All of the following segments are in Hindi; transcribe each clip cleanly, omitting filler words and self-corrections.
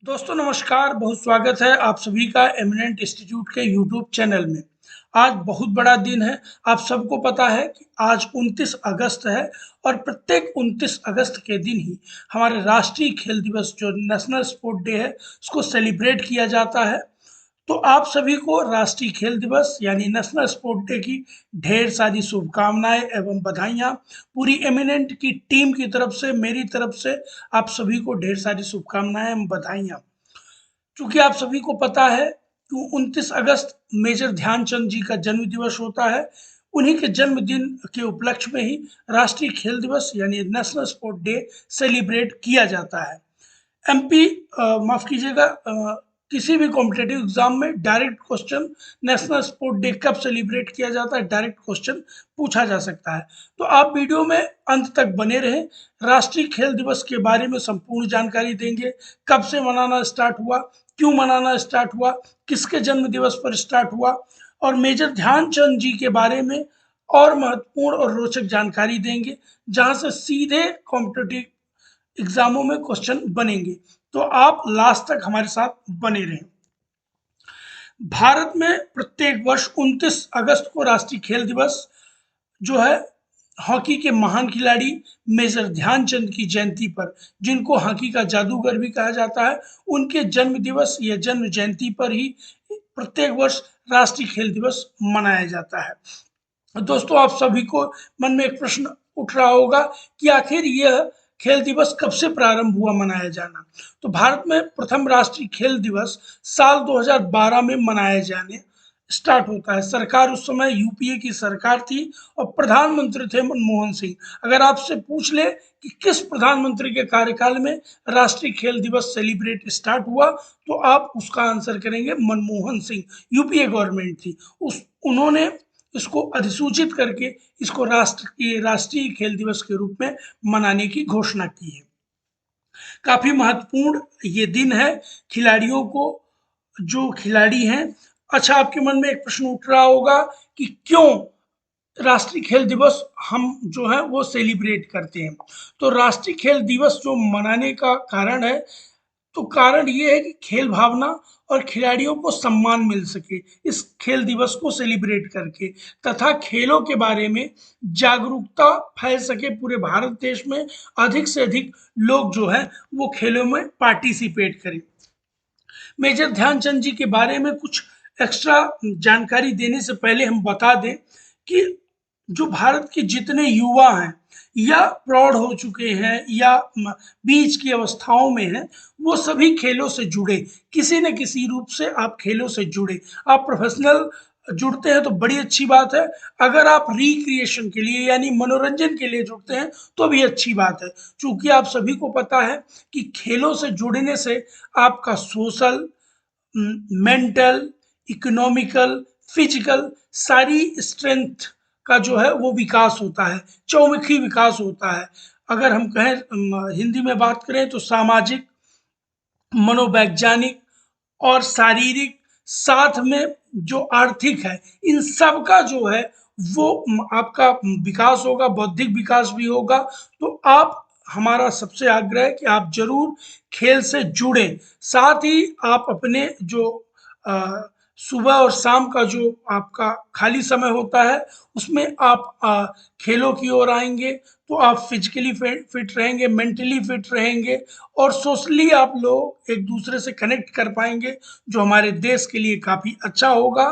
दोस्तों नमस्कार, बहुत स्वागत है आप सभी का एमिनेंट इंस्टीट्यूट के यूट्यूब चैनल में। आज बहुत बड़ा दिन है। आप सबको पता है कि आज 29 अगस्त है और प्रत्येक 29 अगस्त के दिन ही हमारे राष्ट्रीय खेल दिवस जो नेशनल स्पोर्ट डे है उसको सेलिब्रेट किया जाता है। तो आप सभी को राष्ट्रीय खेल दिवस यानी नेशनल स्पोर्ट डे की ढेर सारी शुभकामनाएं एवं बधाइयाँ। पूरी एमिनेंट की टीम की तरफ से, मेरी तरफ से आप सभी को ढेर सारी शुभकामनाएं एवं बधाइयाँ। चूंकि आप सभी को पता है कि 29 अगस्त मेजर ध्यानचंद जी का जन्म दिवस होता है। उन्हीं के जन्मदिन के उपलक्ष्य में ही राष्ट्रीय खेल दिवस यानी नेशनल स्पोर्ट डे सेलिब्रेट किया जाता है। एमपी माफ कीजिएगा, किसी भी कॉम्पिटेटिव एग्जाम में direct question national sport day कब सेलिब्रेट किया जाता है, डायरेक्ट क्वेश्चन पूछा जा सकता है। तो आप वीडियो में अंत तक बने रहें। राष्ट्रीय खेल दिवस के बारे में संपूर्ण जानकारी देंगे। कब से मनाना स्टार्ट हुआ, क्यों मनाना स्टार्ट हुआ, किसके जन्म दिवस पर स्टार्ट हुआ, और मेजर ध्यानचंद जी के बारे में और महत्वपूर्ण और रोचक जानकारी देंगे, जहां से सीधे कॉम्पिटेटिव एग्जामों में क्वेश्चन बनेंगे। तो आप लास्ट तक हमारे साथ बने रहें। भारत में प्रत्येक वर्ष 29 अगस्त को राष्ट्रीय खेल दिवस जो है हॉकी के महान खिलाड़ी मेजर ध्यानचंद की जयंती पर, जिनको हॉकी का जादूगर भी कहा जाता है, उनके जन्म दिवस या जन्म जयंती पर ही प्रत्येक वर्ष राष्ट्रीय खेल दिवस मनाया जाता है। दोस्तों आप सभी को मन में एक प्रश्न उठ रहा होगा कि आखिर यह खेल दिवस कब से प्रारंभ हुआ मनाया जाना। तो भारत में प्रथम राष्ट्रीय खेल दिवस साल 2012 में मनाए जाने स्टार्ट होता है। सरकार उस समय यूपीए की सरकार थी और प्रधानमंत्री थे मनमोहन सिंह। अगर आपसे पूछ ले कि किस प्रधानमंत्री के कार्यकाल में राष्ट्रीय खेल दिवस सेलिब्रेट स्टार्ट हुआ, तो आप उसका आंसर करेंगे मनमोहन सिंह। यूपीए गवर्नमेंट थी, उस उन्होंने इसको अधिसूचित करके इसको राष्ट्रीय खेल दिवस के रूप में मनाने की घोषणा की है। काफी महत्वपूर्ण ये दिन है खिलाड़ियों को, जो खिलाड़ी हैं। अच्छा, आपके मन में एक प्रश्न उठ रहा होगा कि क्यों राष्ट्रीय खेल दिवस हम जो है वो सेलिब्रेट करते हैं। तो राष्ट्रीय खेल दिवस जो मनाने का कारण है, तो कारण ये है कि खेल भावना और खिलाड़ियों को सम्मान मिल सके इस खेल दिवस को सेलिब्रेट करके, तथा खेलों के बारे में जागरूकता फैल सके पूरे भारत देश में। अधिक से अधिक लोग जो है वो खेलों में पार्टिसिपेट करें। मेजर ध्यानचंद जी के बारे में कुछ एक्स्ट्रा जानकारी देने से पहले हम बता दें कि जो भारत के जितने युवा हैं या प्रौढ़ हो चुके हैं या बीच की अवस्थाओं में हैं, वो सभी खेलों से जुड़े, किसी न किसी रूप से आप खेलों से जुड़े। आप प्रोफेशनल जुड़ते हैं तो बड़ी अच्छी बात है। अगर आप रिक्रिएशन के लिए यानी मनोरंजन के लिए जुड़ते हैं तो भी अच्छी बात है। क्योंकि आप सभी को पता है कि खेलों से जुड़ने से आपका सोशल, मेंटल, इकोनॉमिकल, फिजिकल सारी स्ट्रेंथ का जो है वो विकास होता है, चौमुखी विकास होता है। अगर हम कहें हिंदी में बात करें तो सामाजिक, मनोवैज्ञानिक और शारीरिक, साथ में जो आर्थिक है, इन सब का जो है वो आपका विकास होगा, बौद्धिक विकास भी होगा। तो आप, हमारा सबसे आग्रह है कि आप जरूर खेल से जुड़ें। साथ ही आप अपने जो सुबह और शाम का जो आपका खाली समय होता है उसमें आप खेलों की ओर आएंगे तो आप फिजिकली फिट रहेंगे, मेंटली फिट रहेंगे और सोशली आप लोग एक दूसरे से कनेक्ट कर पाएंगे, जो हमारे देश के लिए काफ़ी अच्छा होगा।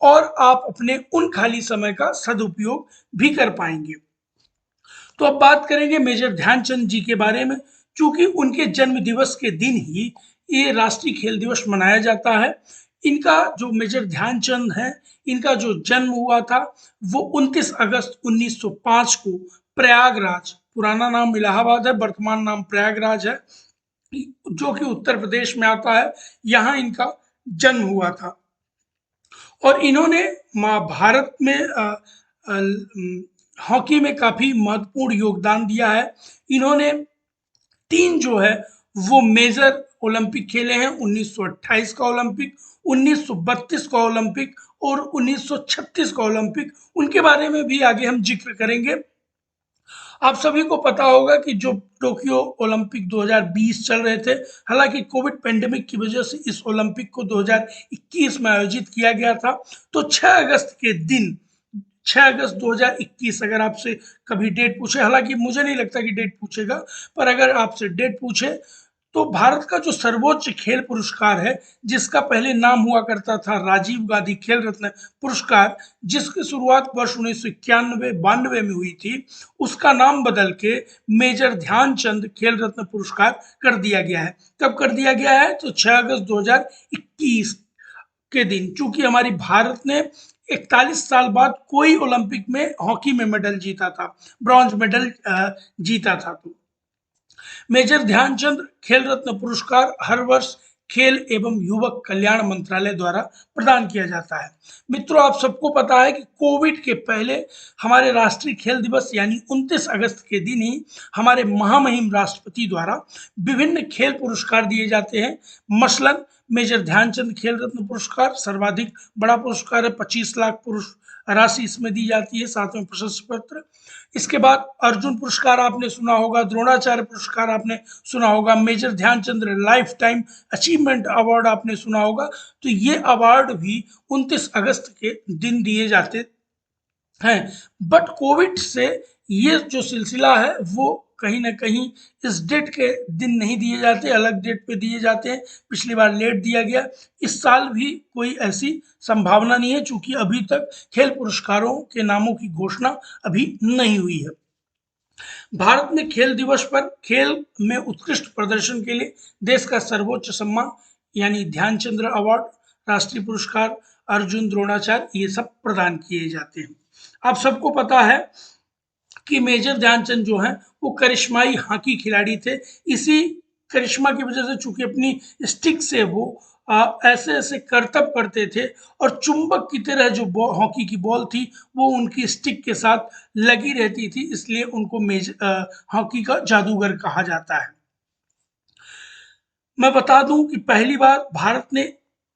और आप अपने उन खाली समय का सदुपयोग भी कर पाएंगे। तो अब बात करेंगे मेजर ध्यानचंद जी के बारे में। चूंकि उनके जन्म दिवस के दिन ही ये राष्ट्रीय खेल दिवस मनाया जाता है। इनका जो मेजर ध्यानचंद है, इनका जो जन्म हुआ था वो 29 अगस्त 1905 को प्रयागराज, पुराना नाम इलाहाबाद है, वर्तमान नाम प्रयागराज है, जो कि उत्तर प्रदेश में आता है, यहाँ इनका जन्म हुआ था। और इन्होंने भारत में हॉकी में काफी महत्वपूर्ण योगदान दिया है। इन्होंने तीन जो है वो मेजर ओलंपिक खेले हैं, 1928 का ओलंपिक, 1932 का ओलंपिक और 1936 का ओलंपिक। उनके बारे में भी आगे हम जिक्र करेंगे। आप सभी को पता होगा कि जो टोक्यो ओलंपिक 2020 चल रहे थे, हालांकि कोविड पेंडेमिक की वजह से इस ओलंपिक को 2021 में आयोजित किया गया था। तो 6 अगस्त के दिन, 6 अगस्त 2021, अगर आपसे कभी डेट पूछे, हालांकि मुझे नहीं लगता कि डेट पूछेगा, पर अगर आपसे डेट पूछे तो भारत का जो सर्वोच्च खेल पुरस्कार है, जिसका पहले नाम हुआ करता था राजीव गांधी खेल रत्न पुरस्कार, जिसकी शुरुआत वर्ष 1991-92 में हुई थी, उसका नाम बदल के मेजर ध्यानचंद खेल रत्न पुरस्कार कर दिया गया है। कब कर दिया गया है? तो 6 अगस्त 2021 के दिन, चूंकि हमारी भारत ने 41 साल बाद कोई ओलंपिक में हॉकी में मेडल जीता था, ब्रॉन्ज मेडल जीता था। तो मेजर ध्यानचंद खेल रत्न पुरस्कार हर वर्ष खेल एवं युवक कल्याण मंत्रालय द्वारा प्रदान किया जाता है। मित्रों, आप सबको पता है कि कोविड के पहले हमारे राष्ट्रीय खेल दिवस यानी 29 अगस्त के दिन ही हमारे महामहिम राष्ट्रपति द्वारा विभिन्न खेल पुरस्कार दिए जाते हैं। मसलन मेजर ध्यानचंद खेल रत्न पुरस्कार सर्वाधिक बड़ा पुरस्कार है, 25 लाख राशि इसमें दी जाती है, साथ में प्रशस्ति पत्र। इसके बाद अर्जुन पुरस्कार आपने सुना होगा, द्रोणाचार्य पुरस्कार आपने सुना होगा, major Dhyan Chand lifetime achievement award आपने सुना होगा। तो ये अवार्ड भी 29 अगस्त के दिन दिए जाते हैं। बट कोविड से ये जो सिलसिला है वो कहीं ना कहीं इस डेट के दिन नहीं दिए जाते, अलग डेट पे दिए जाते हैं। पिछली बार लेट दिया गया, इस साल भी कोई ऐसी संभावना नहीं है, चूंकि अभी तक खेल पुरस्कारों के नामों की घोषणा अभी नहीं हुई है। भारत में खेल दिवस पर खेल में उत्कृष्ट प्रदर्शन के लिए देश का सर्वोच्च सम्मान यानी ध्यानचंद्र अवार्ड, राष्ट्रीय पुरस्कार, अर्जुन, द्रोणाचार्य, ये सब प्रदान किए जाते हैं। आप सबको पता है कि मेजर ध्यानचंद जो है वो करिश्माई हॉकी खिलाड़ी थे। इसी करिश्मा की वजह से, चूंकि अपनी स्टिक से वो ऐसे ऐसे करतब करते थे और चुंबक की तरह जो हॉकी की बॉल थी वो उनकी स्टिक के साथ लगी रहती थी, इसलिए उनको हॉकी का जादूगर कहा जाता है। मैं बता दूं कि पहली बार भारत ने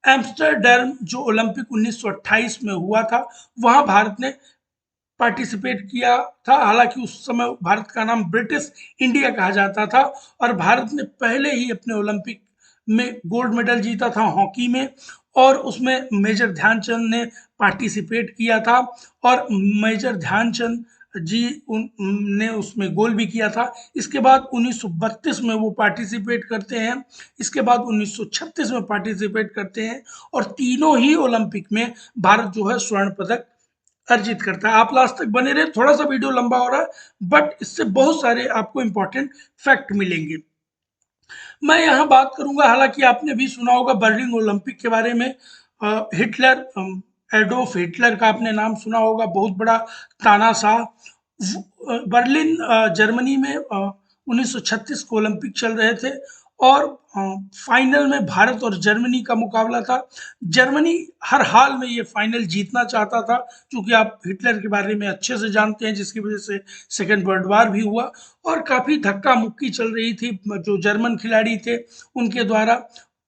एम्स्टर्डम जो ओलंपिक 1928 में हुआ था, वहां भारत ने पार्टिसिपेट किया था। हालांकि उस समय भारत का नाम ब्रिटिश इंडिया कहा जाता था और भारत ने पहले ही अपने ओलंपिक में गोल्ड मेडल जीता था हॉकी में, और उसमें मेजर ध्यानचंद ने पार्टिसिपेट किया था और मेजर ध्यानचंद जी ने उसमें गोल भी किया था। इसके बाद 1932 में वो पार्टिसिपेट करते हैं, इसके बाद 1936 में पार्टिसिपेट करते हैं और तीनों ही ओलंपिक में भारत जो है स्वर्ण पदक अर्जित करता है। आप लास्ट तक बने रहे, थोड़ा सा वीडियो लंबा हो रहा है बट इससे बहुत सारे आपको इंपॉर्टेंट फैक्ट मिलेंगे। मैं यहाँ बात करूंगा, हालांकि आपने भी सुना होगा बर्लिन ओलंपिक के बारे में। हिटलर, एडोल्फ हिटलर का आपने नाम सुना होगा, बहुत बड़ा तानाशाह। बर्लिन जर्मनी में 1936 को ओलंपिक चल रहे थे और फाइनल में भारत और जर्मनी का मुकाबला था। जर्मनी हर हाल में ये फाइनल जीतना चाहता था, क्योंकि आप हिटलर के बारे में अच्छे से जानते हैं, जिसकी वजह से सेकेंड वर्ल्ड वार भी हुआ और काफ़ी धक्का मुक्की चल रही थी। जो जर्मन खिलाड़ी थे उनके द्वारा,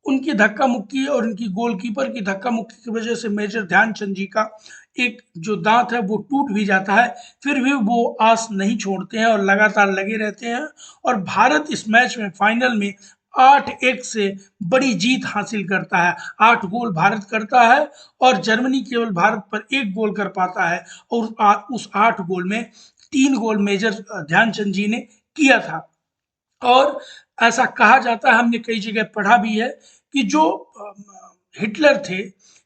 उनकी धक्का मुक्की और उनकी गोलकीपर की धक्का मुक्की की वजह से मेजर ध्यानचंद जी का एक जो दांत है वो टूट भी जाता है, फिर भी वो आस नहीं छोड़ते हैं और लगातार लगे रहते हैं और भारत इस मैच में फाइनल में 8-1 से बड़ी जीत हासिल करता है। 8 गोल भारत करता है और जर्मनी केवल भारत पर 1 गोल कर पाता है और उस 8 गोल में 3 गोल मेजर ध्यानचंद जी ने किया था। और ऐसा कहा जाता है, हमने कई जगह पढ़ा भी है, कि जो हिटलर थे,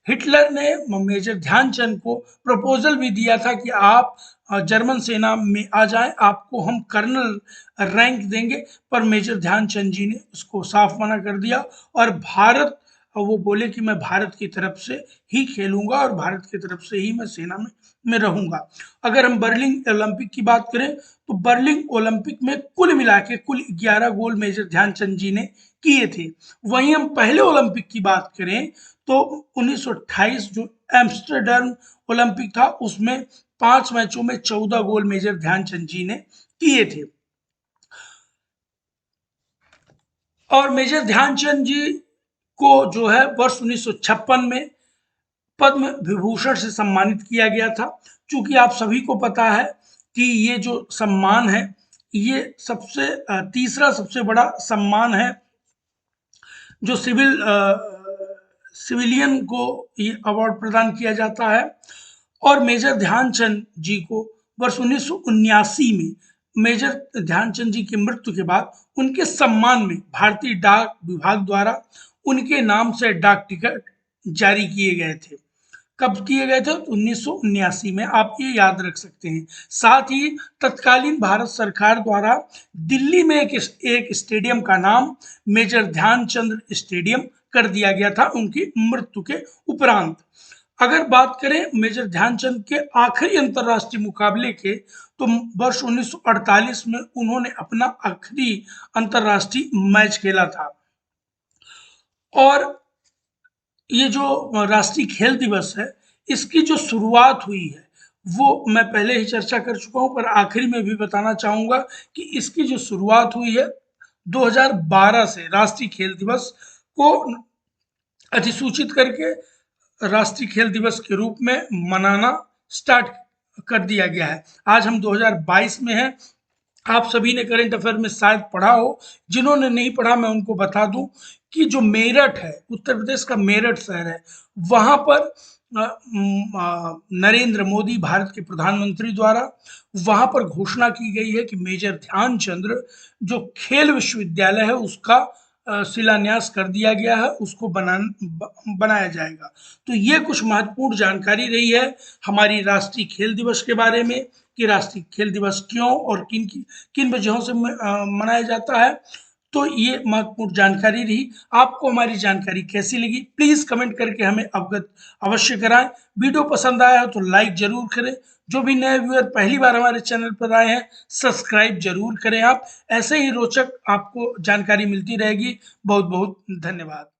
हिटलर ने मेजर ध्यानचंद को प्रपोजल भी दिया था कि आप जर्मन सेना में आ जाएं, आपको हम कर्नल रैंक देंगे, पर मेजर ध्यानचंद जी ने उसको साफ मना कर दिया और भारत, वो बोले कि मैं भारत की तरफ से ही खेलूंगा और भारत की तरफ से ही मैं सेना में रहूंगा। अगर हम बर्लिन ओलंपिक की बात करें तो बर्लिन ओलंपिक में कुल मिला के कुल 11 गोल मेजर ध्यानचंद जी ने किए थे। वहीं हम पहले ओलंपिक की बात करें तो 1928 जो एम्स्टर्डम ओलंपिक था उसमें 5 मैचों में 14 गोल मेजर ध्यानचंद जी ने किए थे। और मेजर ध्यानचंद जी को जो है वर्ष 1956 में पद्म विभूषण से सम्मानित किया गया था। चूंकि आप सभी को पता है कि ये जो सम्मान है ये सबसे तीसरा सबसे बड़ा सम्मान है जो सिविलियन को ये अवार्ड प्रदान किया जाता है। और मेजर ध्यानचंद जी को वर्ष 1979 में मेजर ध्यानचंद जी की मृत्यु के बाद उनके सम्मान में भारतीय डाक विभाग द्वारा उनके नाम से डाक टिकट जारी किए गए थे। कब किए गए थे? 1979 में, आप ये याद रख सकते हैं। साथ ही तत्कालीन भारत सरकार द्वारा दिल्ली में एक स्टेडियम का नाम मेजर ध्यानचंद स्टेडियम कर दिया गया था उनकी मृत्यु के उपरांत। अगर बात करें मेजर ध्यानचंद के आखिरी अंतर्राष्ट्रीय मुकाबले के, तो वर्ष 1948 में उन्होंने अपना आखिरी अंतर्राष्ट्रीय मैच खेला था। और ये जो राष्ट्रीय खेल दिवस है, इसकी जो शुरुआत हुई है वो मैं पहले ही चर्चा कर चुका हूं, पर आखिरी में भी बताना चाहूंगा कि इसकी जो शुरुआत हुई है 2012 से राष्ट्रीय खेल दिवस को अधिसूचित करके राष्ट्रीय खेल दिवस के रूप में मनाना स्टार्ट कर दिया गया है। आज हम 2022 में हैं। आप सभी ने करंट अफेयर में शायद पढ़ा हो, जिन्होंने नहीं पढ़ा मैं उनको बता दूं कि जो मेरठ है, उत्तर प्रदेश का मेरठ शहर है, वहां पर नरेंद्र मोदी भारत के प्रधानमंत्री द्वारा वहां पर घोषणा की गई है कि मेजर ध्यानचंद जो खेल विश्वविद्यालय है उसका शिलान्यास कर दिया गया है, उसको बनाया जाएगा। तो ये कुछ महत्वपूर्ण जानकारी रही है हमारी राष्ट्रीय खेल दिवस के बारे में कि राष्ट्रीय खेल दिवस क्यों और किन वजहों से मनाया जाता है। तो ये महत्वपूर्ण जानकारी रही। आपको हमारी जानकारी कैसी लगी प्लीज कमेंट करके हमें अवगत अवश्य कराएं। वीडियो पसंद आया हो तो लाइक जरूर करें। जो भी नए व्यूअर पहली बार हमारे चैनल पर आए हैं सब्सक्राइब जरूर करें। आप ऐसे ही रोचक आपको जानकारी मिलती रहेगी। बहुत बहुत धन्यवाद।